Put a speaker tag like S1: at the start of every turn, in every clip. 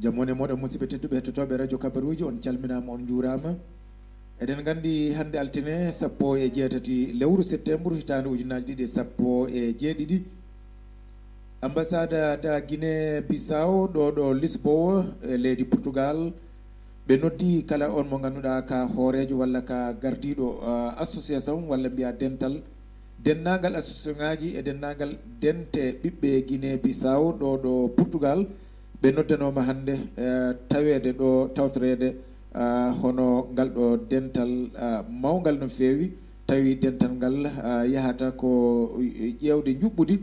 S1: jamone moɗon musidɓe tedduɓe hettotoɓe radio kabaruji on calminama on juurama eɗen gandi hande altine 18 lewru septembre hitande ujunaji ɗiɗi 17 ambassade da Guinée Bissau ɗo Lisboa leydi Portugal ɓe noddi kala on mo ganduɗa ka hoorejo walla ka gardiɗo association walla mbiya dennagal association ngaji e dennagal dente ɓiɓɓe Guinée Bissau ɗo Portugal ɓe noddanoma hande tawede ɗo tawtorede hono ngal ɗo dental mawgal no feewi tawi dental ngal yahata ko ƴewde juɓɓudi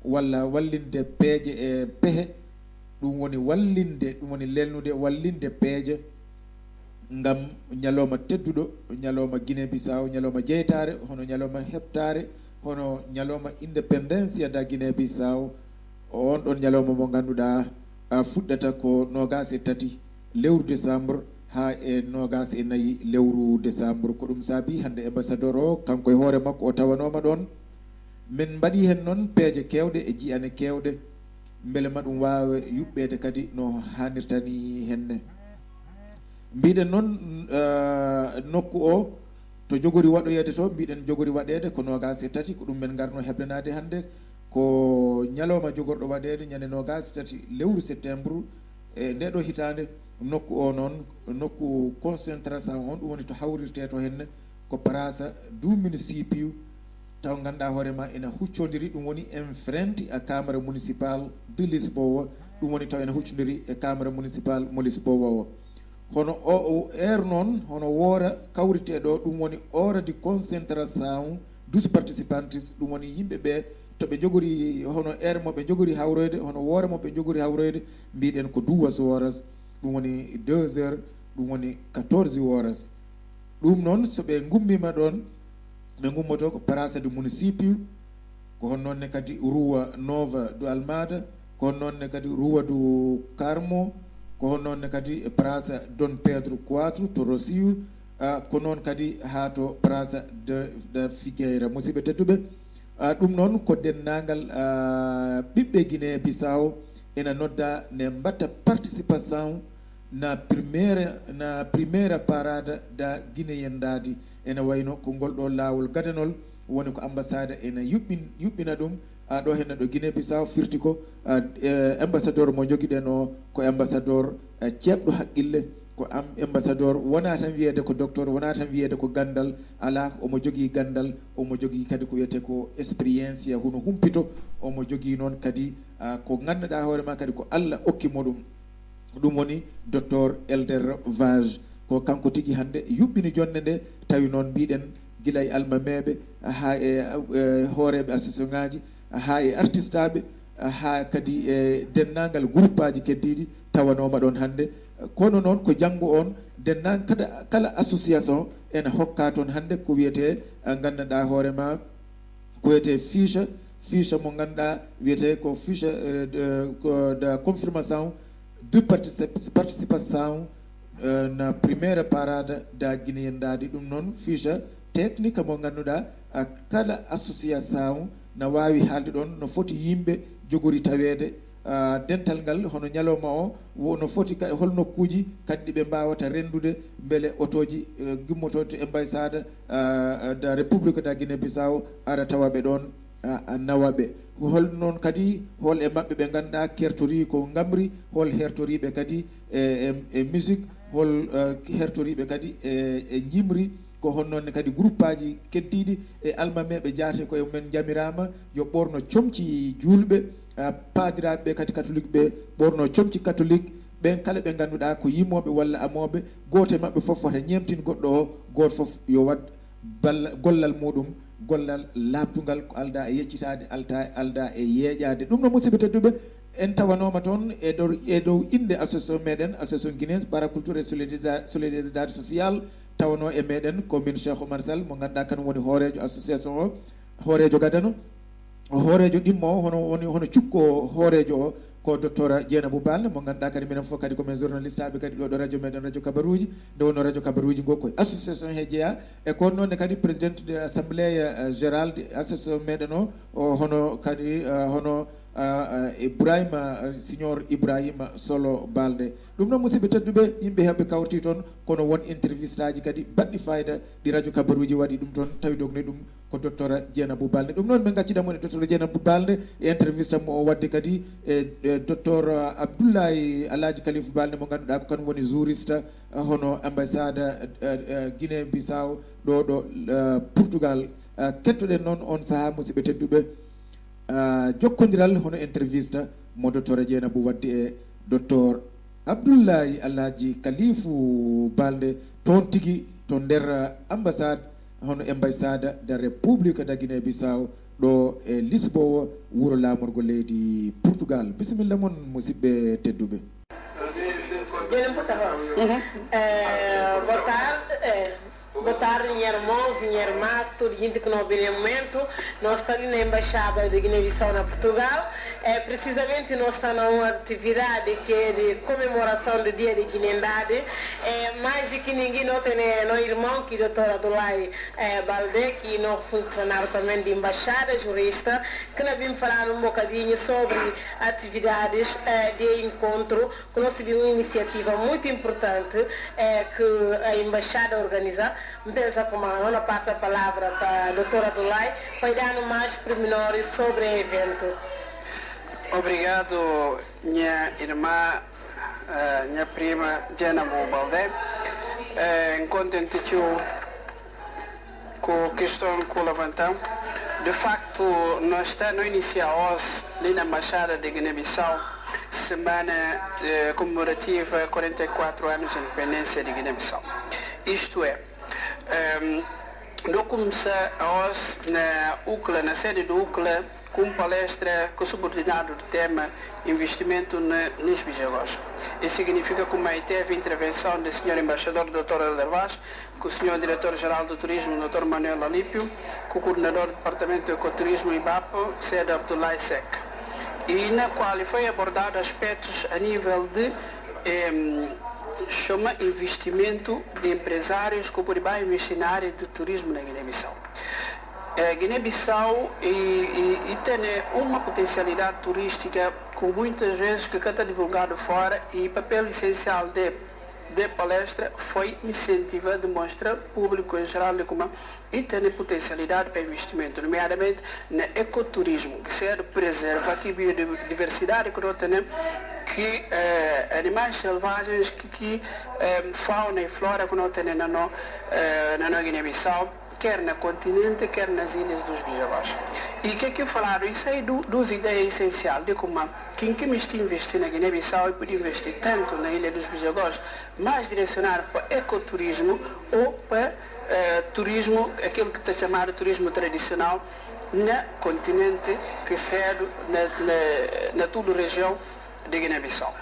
S1: walla wallinde peeje e pehe ɗum woni wallinde ɗum woni lelnude wallinde peeje ngam ñalawma tedduɗo ñalawma Guinée Bissau ñalawma jeytare hono ñalawma heɓtare hono ñalawma indépendance da Guinée Bissau on ɗon ñalawma mo ganduɗa fuɗɗata ko 23 lewru décembre ha e 24 lewru décembre ko ɗum saabi hande ambassadeur o kanko e hoore makko o tawanoma ɗon min mbaɗi hen noon peeje kewɗe e jiyane kewɗe beele maɗum wawa yuɓɓede kadi no hannirtani henne mbiɗen noon nokku o to jogori waɗoyede to mbiɗen jogori waɗede ko 23 ko ɗum men garno heblanade hande ko ñalawma jogorɗo waɗede ñande 23 lewru septembre e ndeɗo hitande nokku o noon nokku concentration on ɗum woni to hawrirte to henne ko parasa du municipio taw ganduɗa hoorema ene huccodiri ɗum woni enfrenti a camara municipal de Lisboa ɗum woni taw ene huccodiri e camara municipal mo Lisboa o hono o heure noon hono woora kawriteɗo ɗum woni hora de concentration dos participantes ɗum woni yimɓeɓe to ɓe jogori hono heure moɓe jogori hawroyde hono woore moɓe jogori hawroyde mbiɗen ko 12 horas ɗum woni 2 heures ɗum woni 14 horas ɗum noon so ɓe gummima ɗon ɓe gummoto ko praça do municipio ko hon noonne kadi rua nova do Almada ko hon noonne kadi rua do Carmo ko hon noonne kadi praça Dom Pedro 4 to Rossio ko noon kadi ha to praça de Figueira musidɓe tedduɓe ɗum noon ko dennagal ɓiɓɓe Guinée Bissau ena nodda ne mbatta participation na primeira parada da guinéyendadi ene wayno ko ngol ɗo laawol gadanol woni ko ambassade ene yuɓɓina ɗum ɗo henna ɗo Guinée Bissau firti ko ambassadeur mo joguiɗen o ko ambassadeur ceebɗo haqqille ko ambassadeur wona tan wiyede ko docteur wona tan wiyede ko gandal ala omo jogui gandal omo jogui kadi ko wiyete ko expérience hono humpito omo jogui noon kadi ko ganduɗa hoorema kadi ko Allah okkimo ɗum woni docteur Elder Vage ko kanko tigui hande yuɓɓini jonde nde tawi noon mbiɗen guila e almameɓe ha e hooreɓe association ngaji ha e artiste aɓe ha kadi e dennagal groupe aji keddiɗi tawanoma ɗon hande kono noon ko janggo on dennan kala association ene hokka toon hande ko wiyete gandanɗa hoorema ko wiyete fiche mo ganduɗa wiyete ko fiche de confirmation de participation na primeira parada da guinéyendadi ɗum noon fiche technique mo ganduɗa kala association na wawi haalde ɗon no foti yimɓe jogori tawede dental ngal hono ñalawma o no foti kadi hol nokkuji kadi ɓe mbawata rendude beele otoji gimmototo ambassade da république da Guinée Bissau ara tawaɓe ɗon nawaɓe hol noon kadi hol e mabɓe ɓe ganduɗa kertori ko gamri hol hertoriɓe kadi e musique hol hertoriɓe kadi e jimri ko honnoonne kadi groupe aji keddiɗi e almameɓe jaate koye mumen jamirama yo ɓorno comci julɓe paadiraɓe ɓe kadi catholique ɓe ɓorno comci catholique ɓen kala ɓe ganduɗa ko yimmoɓe walla amoɓe goto e mabɓe foof wata ñemtin goɗɗo o goto foof yo wat gollal muɗum gollal labtugal ko alda e yeccitade alda e yeeƴade ɗum no musidɓe tedduɓe en tawanoma toon e dow inde association meɗen association guinéen paraculture et solidarité sociale tawano e meɗen ko min Cheikh Oumar Sall mo ganduɗa kan woni hoorejo association o hoorejo gadano hoorejo ɗimmo o hono cukko hoorejo o ko docteur Dieynabou Balde mo ganduɗa kadi minen fof kadi komin journaliste aɓe kadi ɗo radio meɗen radio kabaruji nde wonno radio kabaruji ngo koye association he jeeya e ko noonne kadi présidente de assemblée générale de association meɗen o hono kadi hono Ibrahima signor Ibrahima Solo Balde ɗum noon musidɓe tedduɓe yimɓe heɓɓe kawti toon kono won interviste aji kadi baɗɗi fayida ɗi radio kabaruji waɗi ɗum toon tawi dogne ɗum ko docteur Dieynabou Balde ɗum noon min gacciɗamo e docteur Dieynabou Balde e interviste mo o wadde kadi e docteur Abdoulaye Alhaji Kalifou Balde mo ganduɗa ko kan woni juriste hono ambassade Guinée Bissau ɗo Portugal kettoɗen noon on saaha musidɓe tedduɓe jokkodiral hono interviste mo docteur Dieynabou waddi e docteur Abdoulaye Alhaji Kalifou Balde toon tigui to nder ambassade hono ambassade de République de Guinée Bissau ɗo e Lisboa wuro lamorgo leydi Portugal bisimilla moon musidɓe tedduɓe.
S2: Boa tarde, minha irmãos e minha irmã, tudo gente que não vê no momento. Nós estamos ali na Embaixada de Guiné-Bissau na Portugal. Precisamente nós estamos numa atividade que é de comemoração do Dia de Guinendade. Mais de que ninguém não tem no irmão que é o Dr. Abdoulaye Balde, que é funcionário também de embaixada, jurista, que nós vimos falar um bocadinho sobre atividades de encontro, que nós tivemos uma iniciativa muito importante que a embaixada organiza. Pensa como a Ana passa a palavra para a doutora Abdoulaye para dar mais pormenores sobre o evento.
S3: Obrigado, minha irmã, minha prima Dieynabou Balde. Contente com a questão que levantamos. De facto, nós estamos iniciando hoje ali na Embaixada de Guiné-Bissau semana comemorativa 44 anos de independência de Guiné-Bissau. Isto é, nós começamos hoje na UCLA, na sede do UCLA, com palestra com subordinado do tema investimento nos bijagós. Isso significa que teve a intervenção do senhor embaixador Dr. Helder Vaz, com o senhor diretor-geral do turismo Dr. Manuel Alípio, com o coordenador do departamento de ecoturismo IBAP, sede Abdoulaye Seck, e na qual foi abordado aspectos a nível de chama investimento de empresários que podem investir na área de turismo na Guiné-Bissau. Guiné-Bissau tem uma potencialidade turística que muitas vezes que está divulgado fora, e o papel essencial de palestra foi incentivar, demonstrar público em geral de como e tem potencialidade para investimento, nomeadamente no ecoturismo, que serve preservar a biodiversidade que nós temos, que animais selvagens, que fauna e flora que nós temos na Guiné-Bissau, quer no continente, quer nas ilhas dos bijagós. E o que falaram? Isso aí duas ideias essenciais de como quem investir na Guiné-Bissau e pode investir tanto na ilha dos bijagós, mais direcionado para ecoturismo ou para turismo, aquilo que está chamado de turismo tradicional, no continente, que serve na toda a região de Guiné-Bissau.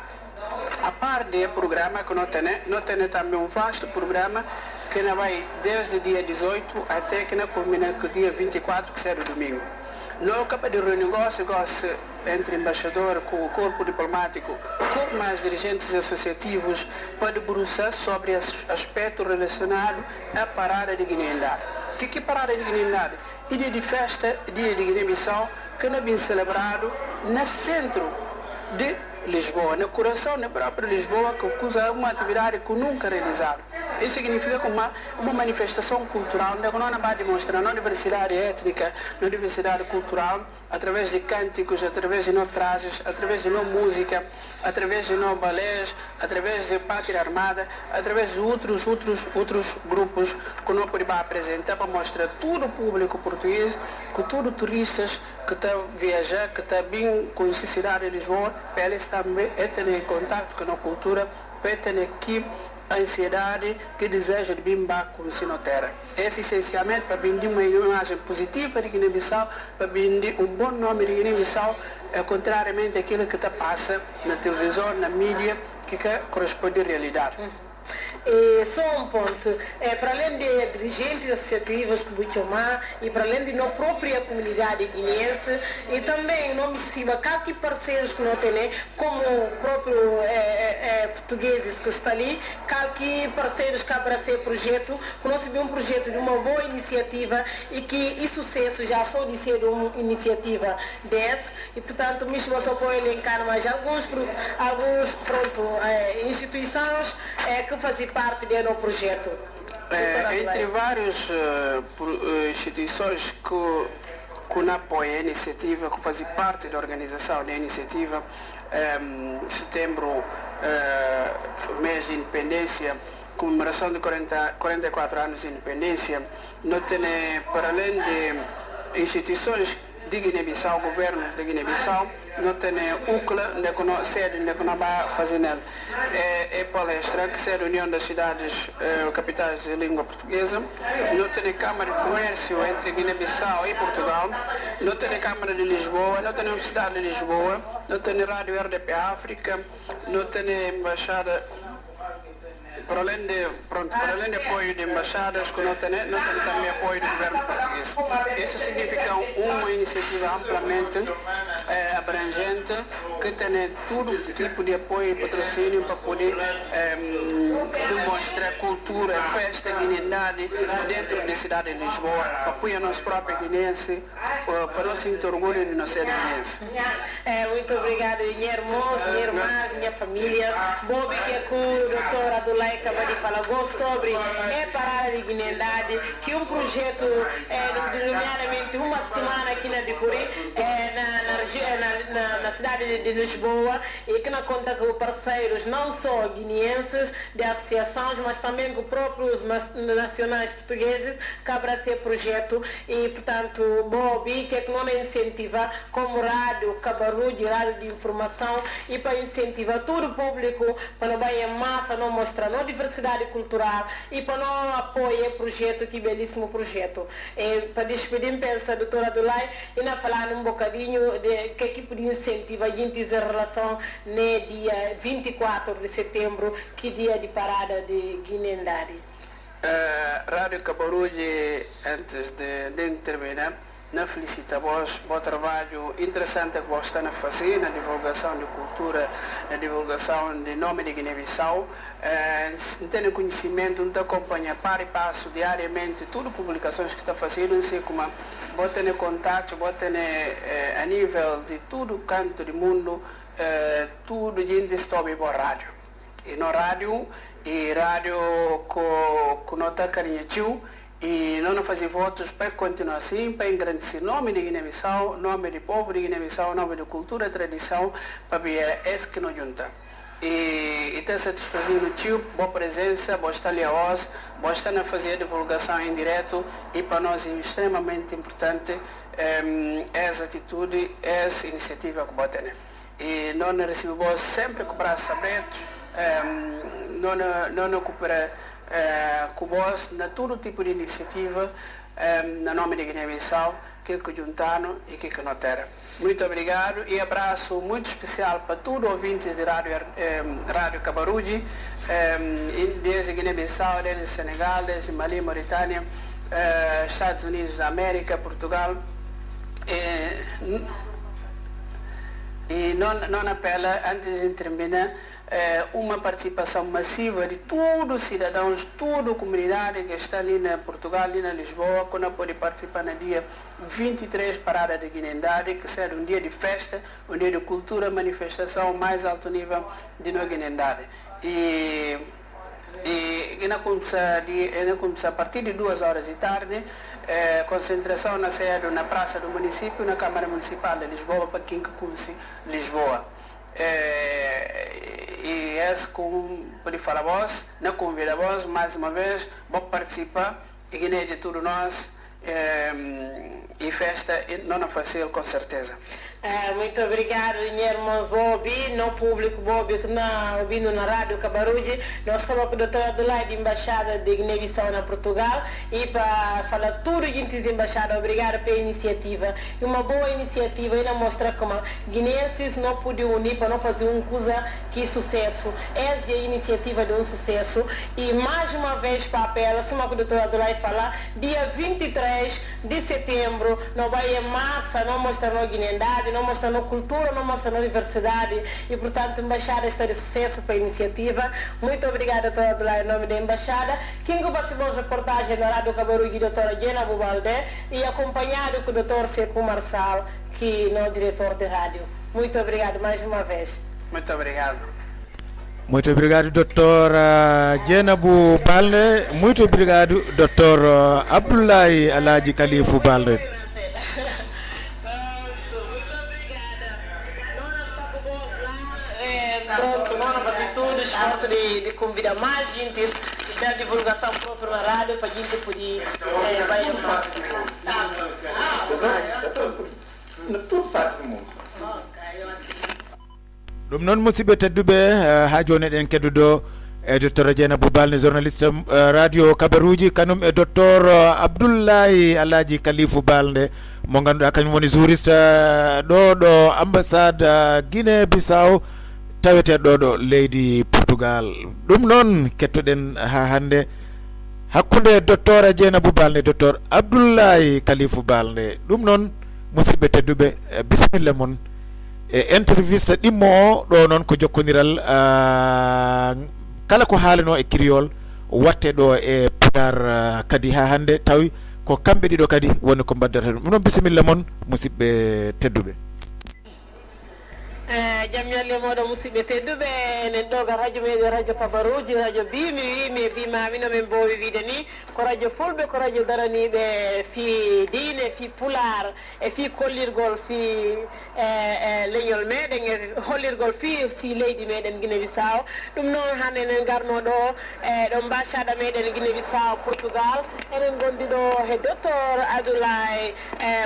S3: A par do programa que nós temos também um vasto programa que vai desde o dia 18 até que culmina com o dia 24, que será o domingo. Nós acabamos de renegócio entre embaixador, com o corpo diplomático, com mais dirigentes associativos, para debruçar sobre aspectos relacionados à parada de Guiné-Ndade. O que é parada de Guiné-Ndade? É dia de festa, dia de Guiné-Bissau, que é bem celebrado no centro de Lisboa, no coração da própria Lisboa, que usa uma atividade que nunca realizaram. Isso significa que uma manifestação cultural, onde nós vamos demonstrar a diversidade étnica, a diversidade cultural, através de cânticos, através de trajes, através de música, através de balés, através de pátria armada, através de outros grupos que nós podemos apresentar para mostrar todo o público português, que todos os turistas que estão viajar, que estão bem com a cidade de Lisboa, para eles também terem contato com a cultura, para terem aqui a ansiedade que deseja de vir com o Sinoterra. Esse essencialmente para vender uma imagem positiva de Guiné-Bissau, para vender um bom nome de Guiné-Bissau, contrariamente àquilo que passa na televisão, na mídia, que corresponde à realidade.
S2: E só um ponto, para além de dirigentes associativos que chamar, e para além de nossa própria comunidade guineense, e também não me siga que parceiros que nós temos, como o próprio portugueses que estão ali, que parceiros que abracei o projeto, que nós um projeto de uma boa iniciativa e que sucesso já só de ser uma iniciativa dessa e portanto mesmo só pode elencar mais alguns instituições que fazem parte do projeto.
S3: Entre várias instituições que apoiam a iniciativa, que fazem parte da organização da iniciativa, setembro, mês de independência, comemoração de 44 anos de independência, nós temos, para além de instituições de Guiné-Bissau, governo de Guiné-Bissau, nós temos UCLA, sede que nós vamos fazer é palestra, que é a União das Cidades Capitais de Língua Portuguesa, nós temos Câmara de Comércio entre Guiné-Bissau e Portugal, nós temos Câmara de Lisboa, nós temos Universidade de Lisboa, nós temos Rádio RDP África, nós temos Embaixada. Para além de apoio de embaixadas, que nós temos também apoio do governo português. Isso significa uma iniciativa amplamente abrangente, que tem todo tipo de apoio e patrocínio para poder demonstrar cultura, festa, guinendade dentro da cidade de Lisboa, para apoiar nós próprios guineenses, para nós sentir orgulho de nós ser guineenses.
S2: Muito obrigada, minha irmã, minha irmã, minha família. Bob, que é o doutor Adulai acaba de falar sobre a parada de guinendade, que um projeto, nomeadamente uma semana aqui na Dicuri, na cidade de Lisboa, e que não conta com parceiros não só guineenses de associações, mas também com próprios nacionais portugueses que abracem o projeto e, portanto, Bobi, que é que não incentiva como rádio, Cabarude, rádio de informação, e para incentivar todo o público, para não vai em massa, não mostrar não diversidade cultural e para não apoiar o projeto, que belíssimo projeto. E para despedir, pensa a doutora Adulai, e não falar um bocadinho de que tipo de incentivo a gente em relação no dia 24 de setembro, que dia de parada de guinendade.
S3: Rádio Cabarude, antes de terminar, não felicita vós, bom trabalho interessante que vós estão a fazer na divulgação de cultura, na divulgação de nome de Guiné-Bissau. Tem conhecimento, não acompanha para e passo diariamente todas as publicações que está fazendo, não sei como bota em contato, bota a nível de todo canto do mundo, tudo gente está bem rádio. E no rádio que não está carinho, e não fazer votos para continuar assim, para engrandecer o nome de Guiné-Bissau, nome do povo de Guiné-Bissau, nome da cultura e tradição, para ver esse que não junta. E está satisfazendo o tio, boa presença, boa estar ali a voz, boa estar a fazer a divulgação em direto, e para nós é extremamente importante essa atitude, essa iniciativa que bota, né? E nós recebemos sempre com braços abertos, não cooperar com vós na todo tipo de iniciativa no nome de Guiné-Bissau, que juntaram e que não terá. Muito obrigado e abraço muito especial para todos os ouvintes de Rádio Cabarude, desde Guiné-Bissau, desde Senegal, desde Mali, Mauritânia, Estados Unidos da América, Portugal. E não apela, antes de terminar, uma participação massiva de todos os cidadãos, toda a comunidade que está ali na Portugal, ali na Lisboa, quando pode participar no dia 23, parada de Guinendade, que será um dia de festa, um dia de cultura, manifestação mais alto nível de nossa Guinendade. E começa a partir de 2 horas da tarde, concentração na sede, na praça do município, na Câmara Municipal de Lisboa, para quem conhece Lisboa. E esse, como pode falar vós, não convida vós, mais uma vez, vou participar, e Guiné de tudo nós, e festa não é fácil, com certeza.
S2: Muito obrigado, minha irmã Bobi, no público Bobi que está ouvindo na Rádio Cabarude. Nós estamos com o doutor Adulai, de Embaixada de Guiné-Bissau na Portugal, e para falar tudo gente de Embaixada, obrigado pela iniciativa. E uma boa iniciativa ainda mostra como guineenses não podem unir para não fazer uma coisa que é sucesso. Essa é a iniciativa de um sucesso. E mais uma vez para apelo, assim como o doutor Adulai falar, dia 23 de setembro, não vai em massa, não mostrar a guinendade, cidade, não mostrando cultura, não mostrando diversidade e, portanto, a Embaixada está de sucesso para a iniciativa. Muito obrigada a todos lá em nome da Embaixada. Quem participou da reportagem na Rádio Cabarugi, doutora Jena Bubalde, e acompanhado com o doutor Seco Marçal, que é o diretor de rádio. Muito obrigado mais uma vez.
S3: Muito obrigado.
S1: Muito obrigado, Dr. Jenabu Balde. Muito obrigado, Dr. Abdullahi Alaji Khalifu Balde.
S2: Pronto, nós fazemos tudo, esforço de convidar mais gente, de dar divulgação própria na rádio para a gente poder vai
S1: ɗum noon musidɓe tedduɓe ha joni eɗen kedduɗo e docteur Dieynabou Balde journaliste radio kabaruji kanum e docteur Abdoullahi Alaji Khalifu Balde mo ganduɗa kañum woni jouriste ɗo ambassade Guinée Bissau taweteɗo ɗo leydi Portugal. ɗum noon kettoɗen ha hande hakkude docteur Dieynabou Balde docteur Abdoullahi Khalifu Balde. ɗum noon musidɓe tedduɓe bisimilla mon e interviste ɗimmo o ɗo noon ko jokkodiral kala ko haalano e kriol watte ɗo e pular kadi ha hande tawi ko kamɓe ɗiɗo kadi woni ko baddata ɗum noon bisimilla mon musidɓe tedduɓe.
S2: jam ñalle moɗo musidɓe tedduɓe enen ɗo ga radio meɗen radio Kabaruji radio bi mi wi mi bimami no min mbowi wiide ni ko radio fulɓe ko radio daraniɓe fi diine fi pular e fi kollirgol fi leñol meɗen e hollirgol fi si leydi meɗen Guinée Bissau. ɗum noon hande enen garno ɗo ɗo mbashaɗa meɗen Guinée Bissau Portugal enen gondi ɗo he docteur Abdoulaye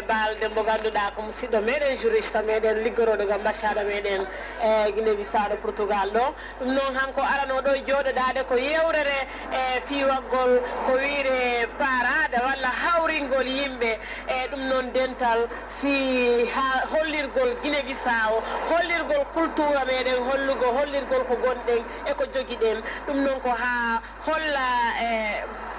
S2: Balde mo ganduɗa ko musidɗo meɗen juriste meɗen liggoroɗo gam mbashaɗa meɗen Guinée Bissau ɗo Portugal ɗo. ɗum noon hanko arano ɗo joɗoɗade ko yewrere fi waggol ko wiire parade walla hawringol yimɓe e ɗum noon dental fi hollirgol Guinée Bissau hollirgol culture meɗen hollirgol ko gonɗen e ko joguiɗen. ɗum noon ko ha holla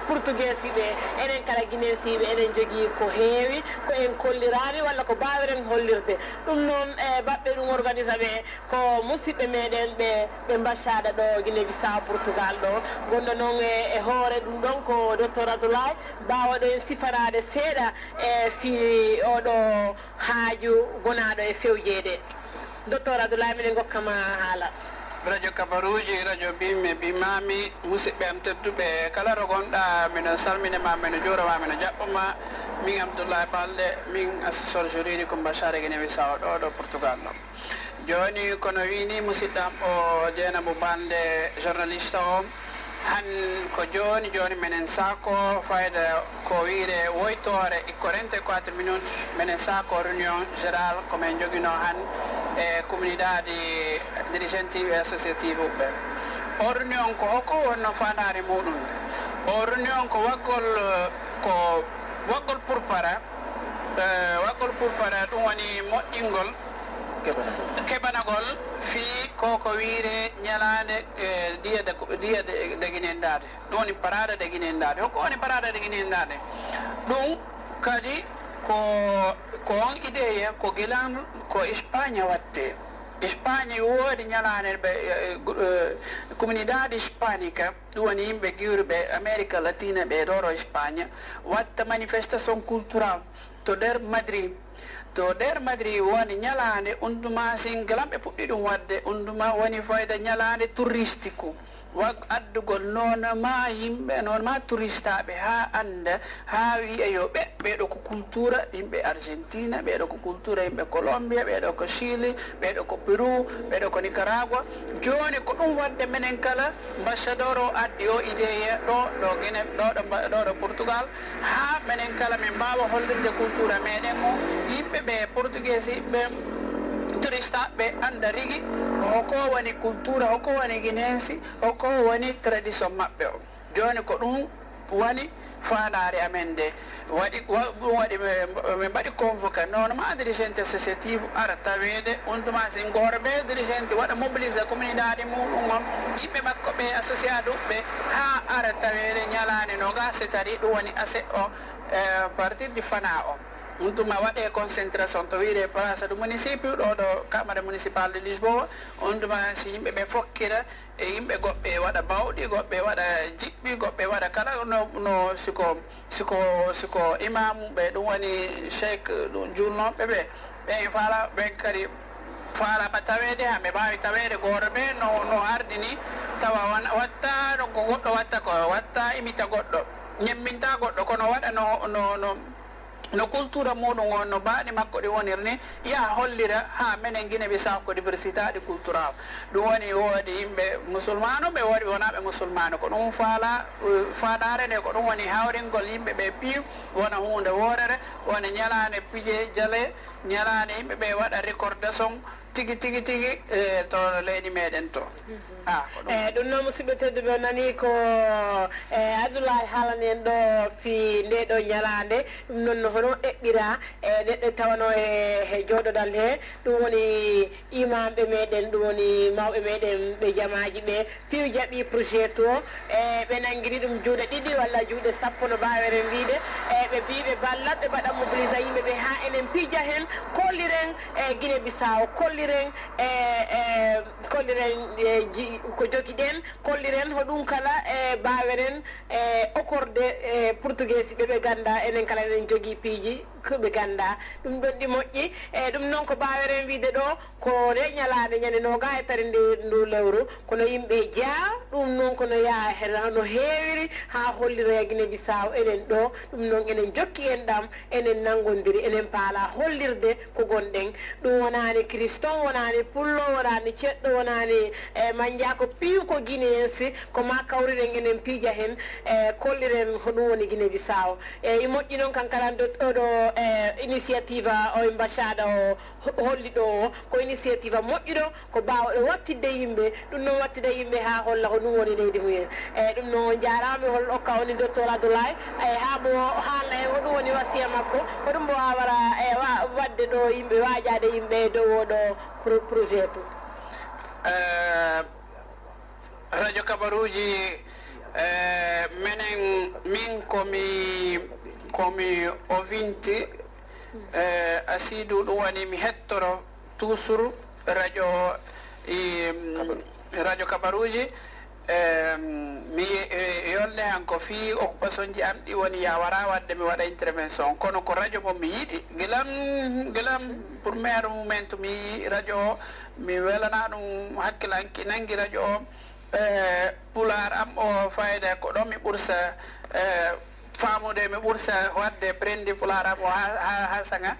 S2: portugais ɓe enen kala guinésiɓe eɗen jogui ko heewi ko en kollirani walla ko bawiren hollirde. ɗum noon baɓɓe ɗum organise ɓe ko musidɓe meɗen ɓe mbassaɗa ɗo Guinée Bissau Portugal ɗo gonɗo noon e hoore ɗum ɗon ko docteur Abdoulaye mbawaɗo sifanade seeɗa e fi oɗo haaju gonaɗo e fewjeɗe. docteur Abdoulaye minen gokkama haala.
S3: radio Kabaruji radio bimmi bimami musidɓe am tedduɓe kala to gonɗa mino salminima mino juurama mino jaɓɓoma min Abdoulaye Balde min assesseur juridique ambassade Guinée Bissau ɗo Portugal ɗo. joni kono wini musidɗam o Dieynabou Balde journaliste o han ko joni minen sako fayda ko wiire woytore e 44 minutes minen sako réunion générale komin joguino han e comunidade dirigenti e associative ɓe. o réunion ko hokko wonno fandare muɗum. o réunion ko waggol pourpara ɗum woni moƴƴingol keɓanagol fi koko wiire ñalade diya deguinendade ɗum woni parade deguinendade. hokko woni parade deguinendade ɗum kadi ko on idée ko guelan ko Espagne watte. Espagne woodi ñalade ɓe comunidade hispanique ɗum woni yimɓe guiwruɓe Amérique latine ɓe ɗo Espagne watta manifestation culturale to nder Madrid. to nder Madrid woni ñalade unduma singalam ɓe puɗɗi ɗum wadde unduma woni fayda ñalade touristique addugol noonma yimɓe noonma touristaɓe ha anda ha wiya yo ɓeɗo ko culture yimɓe Argentina ɓeɗo ko culture yimɓe Colombia ɓeɗo ko Chili ɓeɗo ko Peru ɓeɗo ko Nicaragua. joni ko ɗum wadde minen kala ambassadeur o addi o idée ɗo Portugal ha minen kala min mbawa hollirde culture meɗen o yimɓe ɓe portugais ɓe tourista ɓe anda rigui hoko woni culture hoko woni guinensi hoko woni tradition maɓɓe o. joni ko ɗum woni fandare amen nde waɗi min mbaɗi convoqué noon ma dirigente associative ara tawede on tuma sin goto ɓe dirigente waɗa mobilise communidade muɗum on yimɓe makko ɓe associade ɓe ha ara tawede ñalade noga c'est à dire ɗum woni asse o partir du fana o ɗum tuma waɗe concentration to wiide place du municipio ɗo ɗo Camara municipal de Lisboa on tuma si yimɓe ɓe fokkira e yimɓe goɓɓe waɗa bawɗi goɓɓe waɗa jiɓɓi goɓɓe waɗa kala no siko imam ɓe ɗum woni cheikh ɗum julnoɓe ɓe ɓen faala ɓen kadi faalama tawede ha ɓe mbawi tawede goto ɓe no ardi ni tawa watta ko goɗɗo watta ko watta imita goɗɗo ñemminta goɗɗo kono waɗa no culture muɗum on no mbaɗi makko ɗi wonir ni yaha hollira ha minen Guinée Bissau ko diversité ɗi cultural ɗum woni woodi yimɓe musulmano ɓe woodi wonaɓe musulmano ko ɗum faadare nde ko ɗum woni hawringol yimɓe ɓe piiw wona hunde worere wona ñalande piije jaale ñalande yimɓe ɓe waɗa recordation tigi to leydi meɗen to
S2: ɗum noon musidɓe tedduɓe o nani ko Abdoulaye haalani en ɗo fi nde ɗo ñalande ɗum noon no hono eɓɓira neɗɗo tawano e jooɗodal he ɗum woni imamɓe meɗen ɗum woni mawɓe meɗen ɓe jamaji ɓe piiw jaaɓi projet to ɓe nanguiri ɗum juuɗe ɗiɗi walla juuɗe sappo no mbaweren wiide ɓe mbi ɓe ballat ɓe mbaɗa mobilisa yimɓeɓe ha enen piija hen kolliren Guinée Bissau kolliren ko joguiɗen kolliren hoɗum kala mbaweren okkorde portugais ɓe ganda enen kala enen jogui piiji koɓe ganda ɗum ɗon ɗi moƴƴi ɗum noon ko mbaweren wiide ɗo ko reñalade ñande noga e tari ndu lewru kono yimɓe jaa ɗum noon kono yaa no heewiri ha hollira Guinée Bissau enen ɗo ɗum noon enen jokki en ɗam enen nangodiri enen paala hollirde ko gonɗen ɗum wonani Christon wonani pullo wonani ceɗɗo wonani manja ko piiw ko guinéensi ko ma kawriren enen piija hen kolliren hoɗum woni Guinée Bissau i moƴƴi noon kankara oɗo initiative o mbachada o holli ɗo o ko initiative moƴƴuɗo ko mbawɗo wattidde yimɓe ɗum noon wattide yimɓe ha holla ko ɗum woni leydi mumen ɗum noon jarama hol okka woni docteur Abdoulaye ha mo haalna en hoɗum woni wasiya makko hoɗum mbo wawara wadde ɗo yimɓe wajade yimɓe dow oɗo projet to
S3: radio kabaruji min komi ovinti asidu ɗum woni mi hettoro toujours radio kabaruji mi yolde han ko fi occupation ji am ɗi woni ya wara wadde mi waɗa intervention kono ko radio mo mi yiɗi gilam pour maire mumen to mi yi radio o mi welana ɗum hakkilanki nangi radio o pular am o fayda ko ɗon mi ɓursa famude mi ɓursa wadde prendi pular am o ha sanga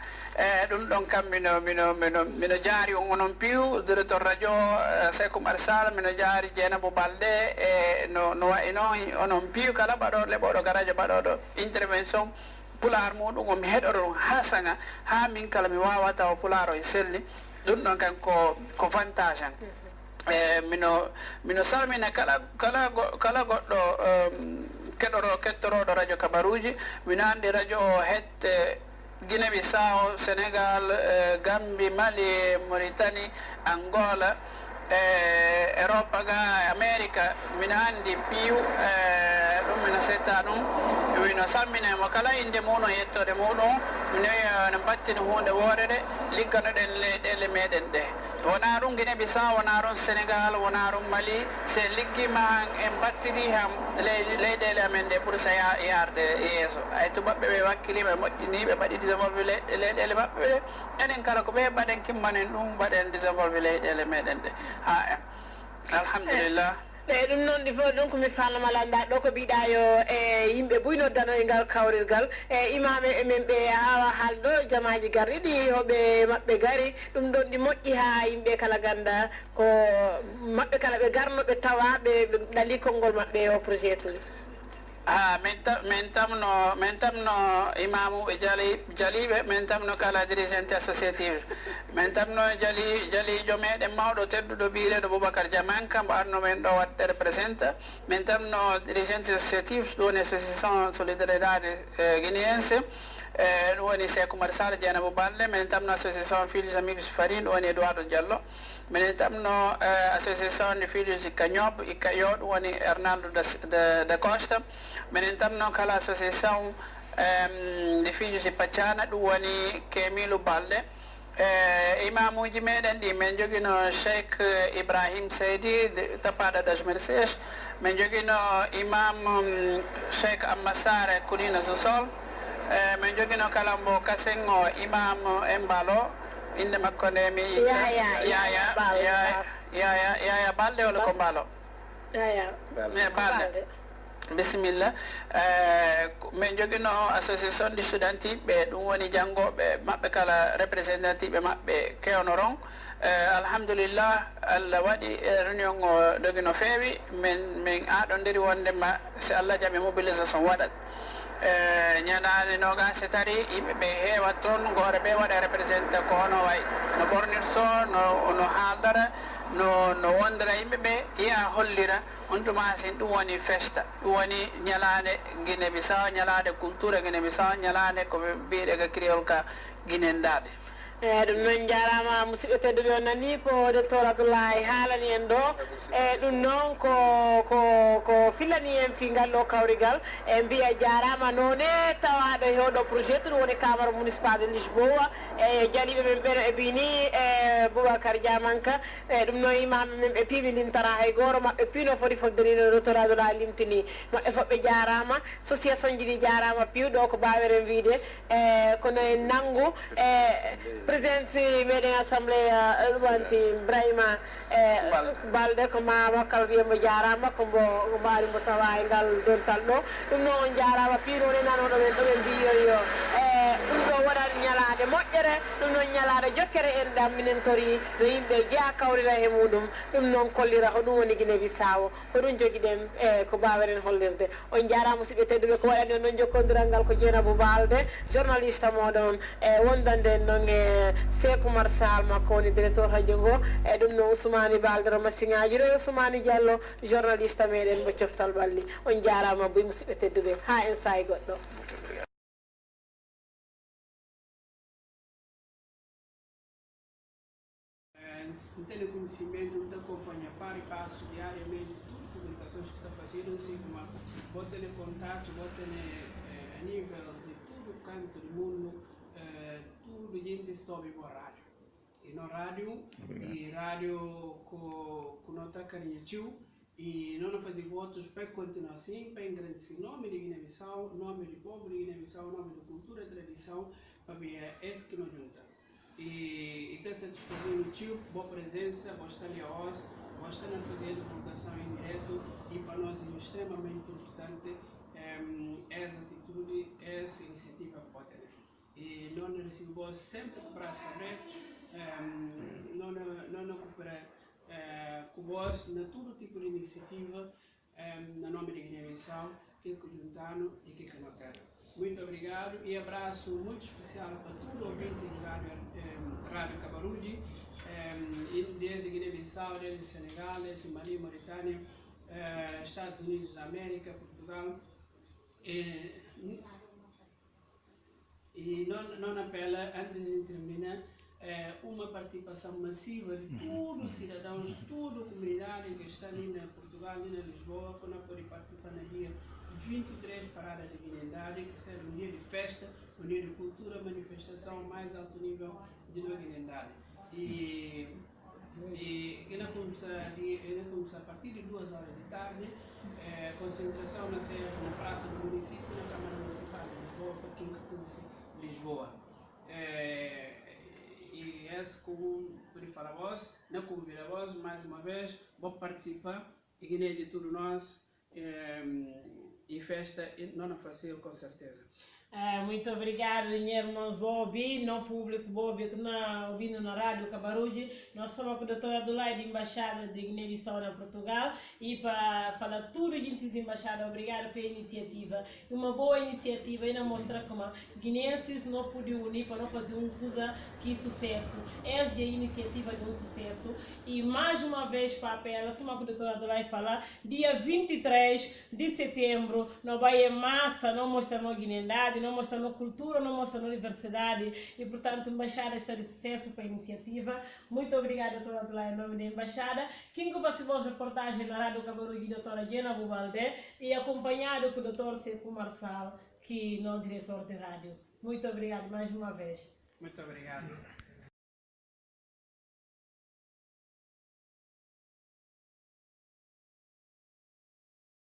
S3: ɗum ɗon kam mino jaari onon piiw directeur radio Sékou Oumar Sall mino jaari Dieynabou Baldé e no wayi noon onon piiw kala ɓaɗo leɓoɗo ga radio ɓaɗoɗo intervention pular muɗum omi heɗoro ɗum ha sanga ha min kala mi wawata o pular o e selli ɗum ɗon kan ko vantage an mino salmina kala goɗɗo kettoroɗo radio kabaruji mino andi radio o hette Guinée Bissau Sénégal Gambie Mali Mauritanie Angola Europe ga America mino andi piiw ɗum mino setta ɗum mino salminemo kala inde muɗum yettode muɗum mino no battini hunde worede ligganoɗen leyɗele meɗen ɗe wona ɗum Guinée Bissau wona ɗum Sénégal wona ɗum Mali se liggima han en battiri ham leyɗele amen ɗe pour sa yarde yeeso ay tubaɓɓe ɓe wakkilima moƴƴini ɓe mbaɗi désenvolve leyɗele maɓɓe ɗe enen kala ko ɓe mbaɗen kimmanen ɗum mbaɗen désenvolve leyɗele meɗen ɗe ha en alhamdulillah
S2: eyyi ɗum noon ɗi fof ɗum komi falnama landa ɗo ko mbiɗa yo yimɓe buynoddano e ngal kawrirgal imame emen ɓe hawa haalɗo jamaji garɗiɗi hoɓe maɓɓe gari ɗum ɗon ɗi moƴƴi ha yimɓe kala ganda ko maɓɓe kala ɓe garno ɓe tawa ɓe ɗali konngol maɓɓe o projet tuji
S3: min tamno imamu ɓe jaliɓe min tamno kala dirigente associative min tamno jalijo meɗen mawɗo tedduɗo biireɗo Boubacar Diamanka mbo arno men ɗo waɗɗe représente min tamno dirigente associative ɗum woni association solidaridade guinéense ɗum woni Sékou Oumar Sall Dieynabou Baldé min tamno association Filles Amigos Farine ɗum woni Edouardo Diallo minen tamno association de filles Ikka-Ñob Ikka-Yo ɗum woni Hernando da Costa minen tamno kala association de filhos de Pachana, do woni Kemilu Balde. Imamuji meɗen ɗi min jogino Cheikh Ibrahim Seydi Tapada das Mercês, min jogino imam Cheikh Ammasare Kulina Zusol, min jogino kalambo Kasengo imam Embalo, inde makko nde mi Yaya Balde wala ko Mbalo?
S2: Yaya
S3: Balde. Bisimilla. Min jogino association ɗi studantiɓe ɗum woni janngoɓe maɓɓe kala représentative maɓɓe kewnoron. Alhamdulillah Allah waɗi réunion o dogi no feewi min aɗondiri wondema si Allah jaɓi mobilisation waɗat ñandade nogase tari yimɓeɓe heewat toon goore ɓe waɗa représenté ko hono way no ɓornirto no haaldara no wondira yimɓeɓe yiya hollira on tuma sin ɗum woni festa ɗum woni ñalade Guinée Bissau ñalade culture Guinée Bissau ñalade ko mbiɗe ga créole ka guinendade.
S2: ɗum noon jarama musidɓe tedduɓe o nani ko docteur Abdoulaye haalani en ɗo ɗum noon ko fillani en fi ngal ɗo kawrigal mbiya jarama none tawaɗo hewɗo projet ɗum woni camara municipal de Lisboa jaliɓe men ɓeɗo e bini Boubacar Diamanka ɗum noon imama men ɓe piimi limtara hay goto mabɓe piino foti fodderino docteur Abdoulaye limtini mabɓe fof ɓe jarama association ji ɗi jarama piiwɗo ko mbaweren wiide kono en nanggu présidente meɗen assemblée ɗumanti Ibrahima Balde ko ma wakkal wiyemo jarama ko mbawi mbo tawa e ngal dontal ɗo ɗum noon on jarama piirone nanoɗo men ɗoɓe mbiyoyo ɗum ɗo waɗat ñalade moƴƴere ɗum noon ñalade jokkere en ɗam minen tori no yimɓe jeeya kawrira e muɗum ɗum noon kollira ko ɗum woni Guinée Bissau ko ɗum joguiɗen ko mbaweren hollirde on jarama musidɓe tedduɓe ko waɗani on noon jokkodiral ngal ko Dieynabou Balde journaliste moɗon wondande en noon Cheikh Oumar Sall makko woni directeur radio ngo ɗum noon Ousmane Balde ro masiŋaji ɗo Ousmane Diallo journaliste meɗen mo coftal ɓalli on jarama boy musidɓe tedduɓe ha en sayi goɗɗo.
S4: Tendo conhecimento de acompanhar para e passo diariamente todas as publicações que está fazendo, assim como bota em contato, bota a nível de todo o canto do mundo, tudo gente está ouvindo a rádio. E no rádio, e rádio com nota carinha e não fazer votos para continuar assim, para engrandecer o nome de Guiné-Bissau, nome do povo de Guiné-Bissau, nome da cultura e tradição, para ver esse que nos junta. E está satisfazendo o tio, boa presença, boa estar ali a voz, boa estar a fazer a divulgação em direto e para nós é extremamente importante essa atitude, essa iniciativa que pode ter. E nós recebemos sempre com braços abertos, nós cooperar com vós na todo tipo de iniciativa, no nome de Guiné-Bissau, que é juntano e que é notar. Muito obrigado e abraço muito especial para todo o ouvinte de Rádio Cabaruji, desde Guiné-Bissau, desde Senegal, desde Mali, Mauritânia, Estados Unidos da América, Portugal. E não apela, antes de terminar, uma participação massiva de todos os cidadãos, toda a comunidade que está ali na Portugal, ali na Lisboa, que não pode participar no dia 23 paradas de Guinendade, que será um dia de festa, um dia de cultura, manifestação mais alto nível de Guinendade. E ainda começa a partir de 2 horas de tarde, concentração na praça do município, na Câmara Municipal de Lisboa, para quem conhece Lisboa. E esse, como por falar a voz, não convida a voz, mais uma vez, vou participar, e Guiné de tudo nós, e festa não é fácil, com certeza.
S5: Muito obrigado, irmãos. Vou ouvir no público, vou ouvir ouvindo na rádio Cabaruji. Nós somos com o doutor Abdoulaye, de Embaixada de Guiné-Bissau na Portugal. E para falar tudo gente de Embaixada, obrigado pela iniciativa. Uma boa iniciativa e não mostra como guineenses não podiam unir para não fazer uma coisa que sucesso. Essa é a iniciativa de um sucesso. E mais uma vez para apelo, assim como o doutor Abdoulaye falar, dia 23 de setembro, não vai massa, não mostra no Guinendade, não mostra no cultura, não mostra na universidade e, portanto, a Embaixada está de sucesso para a iniciativa. Muito obrigada, doutor Abdoulaye, em nome da Embaixada. Quem que vai fazer reportagem na Rádio Cabaruji, doutora Dieynabou Balde, e acompanhado com o doutor Cheikh Oumar Sall, que no diretor de rádio. Muito obrigado mais uma vez.
S4: Muito obrigado.